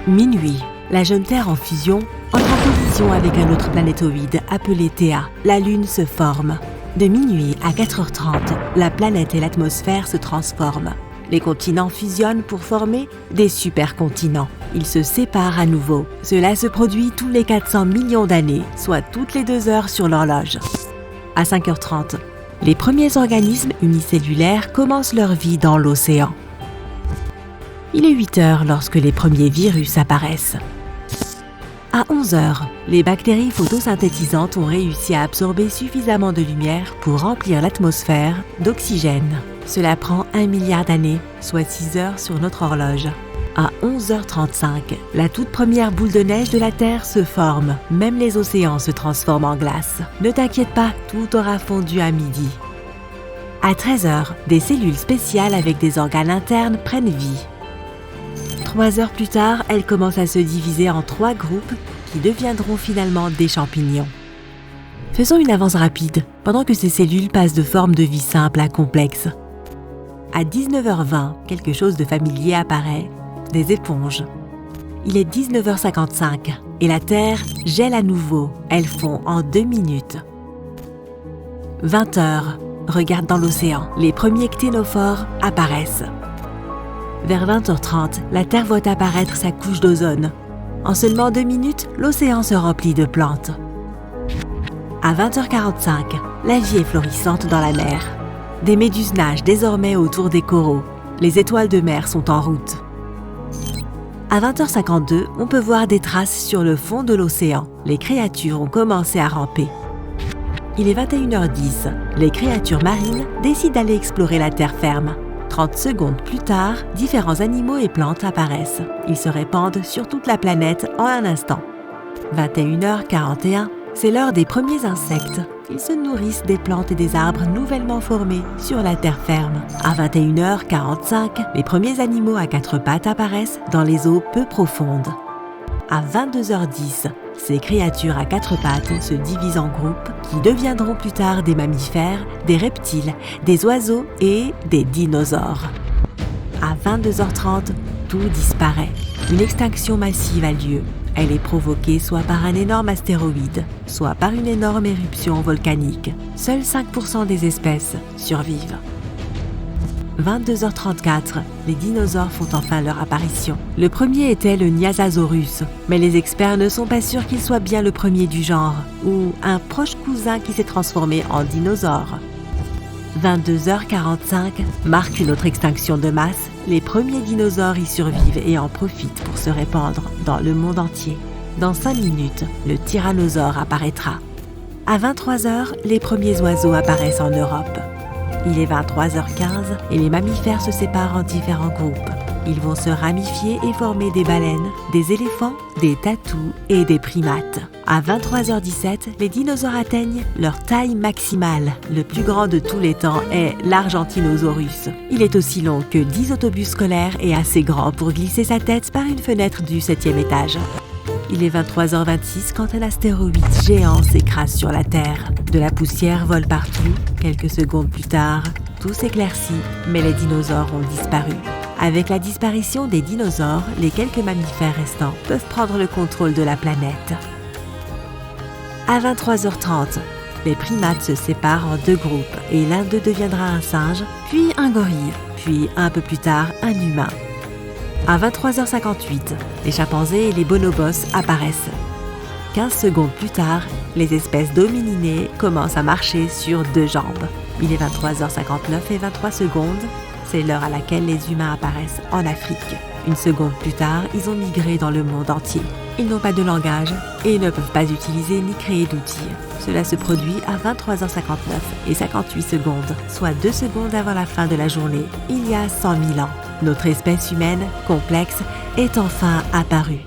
Minuit, la jeune Terre en fusion entre en collision avec un autre planétoïde appelé Théa. La Lune se forme. De minuit à 4h30, la planète et l'atmosphère se transforment. Les continents fusionnent pour former des supercontinents. Ils se séparent à nouveau. Cela se produit tous les 400 millions d'années, soit toutes les 2 heures sur l'horloge. À 5h30, les premiers organismes unicellulaires commencent leur vie dans l'océan. Il est 8 heures lorsque les premiers virus apparaissent. À 11 heures, les bactéries photosynthétisantes ont réussi à absorber suffisamment de lumière pour remplir l'atmosphère d'oxygène. Cela prend 1 milliard d'années, soit 6 heures sur notre horloge. À 11h35, la toute première boule de neige de la Terre se forme. Même les océans se transforment en glace. Ne t'inquiète pas, tout aura fondu à midi. À 13h, des cellules spéciales avec des organes internes prennent vie. 3 heures plus tard, elles commencent à se diviser en 3 groupes qui deviendront finalement des champignons. Faisons une avance rapide, pendant que ces cellules passent de forme de vie simple à complexe. À 19h20, quelque chose de familier apparaît, des éponges. Il est 19h55 et la Terre gèle à nouveau. Elles fond en 2 minutes. 20h, regarde dans l'océan. Les premiers cténophores apparaissent. Vers 20h30, la Terre voit apparaître sa couche d'ozone. En seulement 2 minutes, l'océan se remplit de plantes. À 20h45, la vie est florissante dans la mer. Des méduses nagent désormais autour des coraux. Les étoiles de mer sont en route. À 20h52, on peut voir des traces sur le fond de l'océan. Les créatures ont commencé à ramper. Il est 21h10. Les créatures marines décident d'aller explorer la terre ferme. 30 secondes plus tard, différents animaux et plantes apparaissent. Ils se répandent sur toute la planète en un instant. 21h41, c'est l'heure des premiers insectes. Ils se nourrissent des plantes et des arbres nouvellement formés sur la terre ferme. À 21h45, les premiers animaux à 4 pattes apparaissent dans les eaux peu profondes. À 22h10, ces créatures à 4 pattes se divisent en groupes qui deviendront plus tard des mammifères, des reptiles, des oiseaux et des dinosaures. À 22h30, tout disparaît. Une extinction massive a lieu. Elle est provoquée soit par un énorme astéroïde, soit par une énorme éruption volcanique. Seuls 5% des espèces survivent. 22h34, les dinosaures font enfin leur apparition. Le premier était le Nyasasaurus, mais les experts ne sont pas sûrs qu'il soit bien le premier du genre, ou un proche cousin qui s'est transformé en dinosaure. 22h45 marque une autre extinction de masse. Les premiers dinosaures y survivent et en profitent pour se répandre dans le monde entier. Dans 5 minutes, le tyrannosaure apparaîtra. À 23h, les premiers oiseaux apparaissent en Europe. Il est 23h15 et les mammifères se séparent en différents groupes. Ils vont se ramifier et former des baleines, des éléphants, des tatous et des primates. À 23h17, les dinosaures atteignent leur taille maximale. Le plus grand de tous les temps est l'Argentinosaurus. Il est aussi long que 10 autobus scolaires et assez grand pour glisser sa tête par une fenêtre du 7e étage. Il est 23h26 quand un astéroïde géant s'écrase sur la Terre. De la poussière vole partout. Quelques secondes plus tard, tout s'éclaircit, mais les dinosaures ont disparu. Avec la disparition des dinosaures, les quelques mammifères restants peuvent prendre le contrôle de la planète. À 23h30, les primates se séparent en 2 groupes et l'un d'eux deviendra un singe, puis un gorille, puis un peu plus tard un humain. À 23h58, les chimpanzés et les bonobos apparaissent. 15 secondes plus tard, les espèces d'homininées commencent à marcher sur 2 jambes. Il est 23h59 et 23 secondes. C'est l'heure à laquelle les humains apparaissent en Afrique. Une seconde plus tard, ils ont migré dans le monde entier. Ils n'ont pas de langage et ne peuvent pas utiliser ni créer d'outils. Cela se produit à 23h59 et 58 secondes, soit 2 secondes avant la fin de la journée, il y a 100 000 ans. Notre espèce humaine, complexe, est enfin apparue.